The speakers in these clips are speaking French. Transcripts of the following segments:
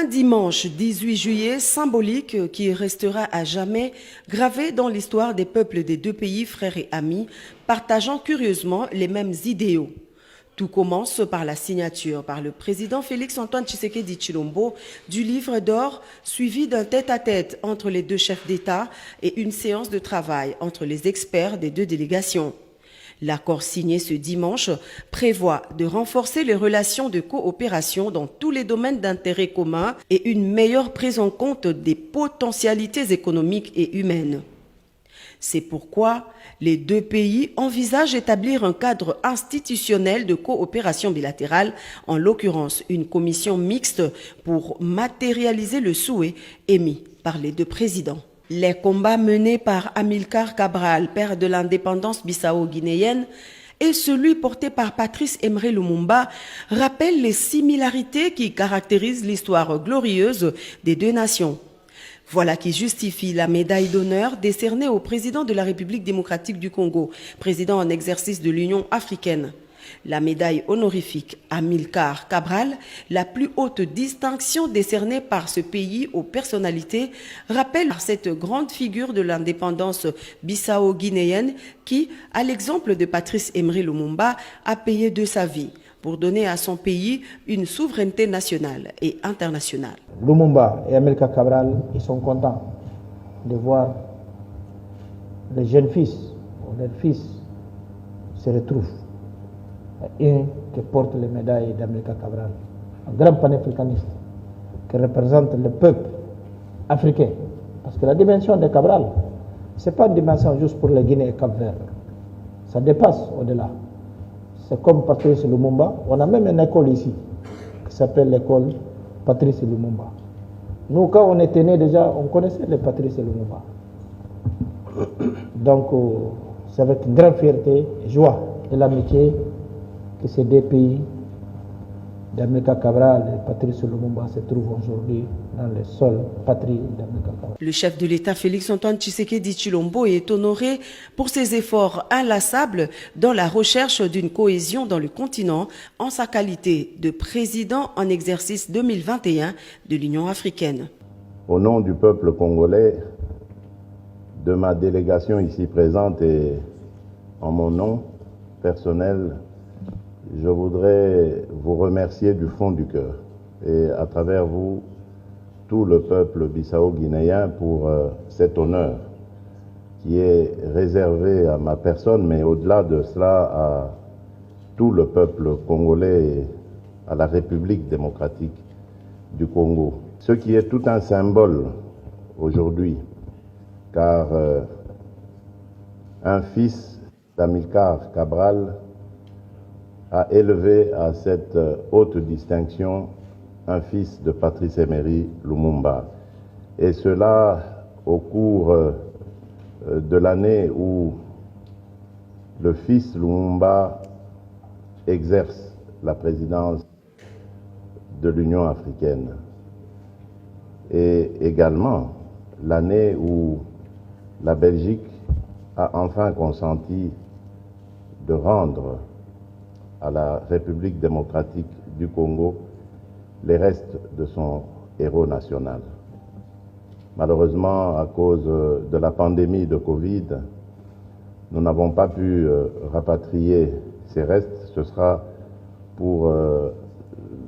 dimanche 18 juillet symbolique qui restera à jamais gravé dans l'histoire des peuples des deux pays frères et amis, partageant curieusement les mêmes idéaux. Tout commence par la signature par le président Félix-Antoine Tshisekedi Tshilombo du livre d'or, suivi d'un tête-à-tête entre les deux chefs d'État et une séance de travail entre les experts des deux délégations. L'accord signé ce dimanche prévoit de renforcer les relations de coopération dans tous les domaines d'intérêt commun et une meilleure prise en compte des potentialités économiques et humaines. C'est pourquoi les deux pays envisagent d'établir un cadre institutionnel de coopération bilatérale, en l'occurrence une commission mixte pour matérialiser le souhait émis par les deux présidents. Les combats menés par Amilcar Cabral, père de l'indépendance bissau-guinéenne, et celui porté par Patrice Emery Lumumba rappellent les similarités qui caractérisent l'histoire glorieuse des deux nations. Voilà qui justifie la médaille d'honneur décernée au président de la République démocratique du Congo, président en exercice de l'Union africaine. La médaille honorifique Amilcar Cabral, la plus haute distinction décernée par ce pays aux personnalités, rappelle cette grande figure de l'indépendance bissau-guinéenne qui, à l'exemple de Patrice Emery Lumumba, a payé de sa vie pour donner à son pays une souveraineté nationale et internationale. Lumumba et Amilcar Cabral, ils sont contents de voir les jeunes fils ou leurs fils se retrouvent. Un qui porte les médailles d'Amilcar Cabral, un grand panafricaniste qui représente le peuple africain. Parce que la dimension de Cabral, ce n'est pas une dimension juste pour la Guinée et Cap-Vert. Ça dépasse au-delà. C'est comme Patrice Lumumba. On a même une école ici qui s'appelle l'école Patrice Lumumba. Nous, quand on était nés déjà, on connaissait le Patrice Lumumba. Donc, c'est avec une grande fierté et joie et l'amitié que ces deux pays, d'Amilcar Cabral et Patrice Lumumba, se trouvent aujourd'hui dans le sol patrie d'Amilcar Cabral. Le chef de l'État Félix-Antoine Tshisekedi Tshilombo est honoré pour ses efforts inlassables dans la recherche d'une cohésion dans le continent en sa qualité de président en exercice 2021 de l'Union africaine. Au nom du peuple congolais, de ma délégation ici présente et en mon nom personnel, je voudrais vous remercier du fond du cœur et à travers vous, tout le peuple bissau-guinéen pour cet honneur qui est réservé à ma personne, mais au-delà de cela à tout le peuple congolais et à la République démocratique du Congo. Ce qui est tout un symbole aujourd'hui, car un fils d'Amilcar Cabral a élevé à cette haute distinction un fils de Patrice Emery Lumumba. Et cela au cours de l'année où le fils Lumumba exerce la présidence de l'Union africaine. Et également l'année où la Belgique a enfin consenti de rendre à la République démocratique du Congo les restes de son héros national. Malheureusement, à cause de la pandémie de Covid, nous n'avons pas pu rapatrier ces restes. Ce sera pour...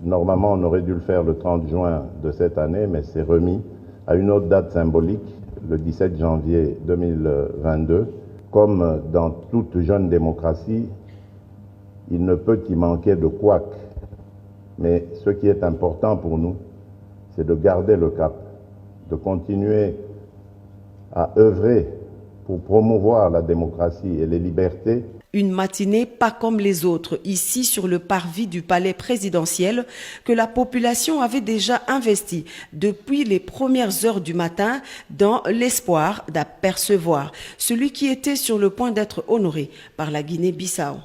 normalement, on aurait dû le faire le 30 juin de cette année, mais c'est remis à une autre date symbolique, le 17 janvier 2022. Comme dans toute jeune démocratie, il ne peut y manquer de couac. Mais ce qui est important pour nous, c'est de garder le cap, de continuer à œuvrer pour promouvoir la démocratie et les libertés. Une matinée pas comme les autres, ici sur le parvis du palais présidentiel, que la population avait déjà investi depuis les premières heures du matin dans l'espoir d'apercevoir celui qui était sur le point d'être honoré par la Guinée-Bissau.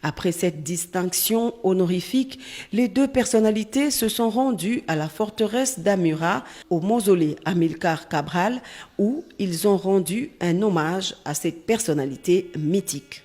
Après cette distinction honorifique, les deux personnalités se sont rendues à la forteresse d'Amura, au mausolée Amilcar Cabral, où ils ont rendu un hommage à cette personnalité mythique.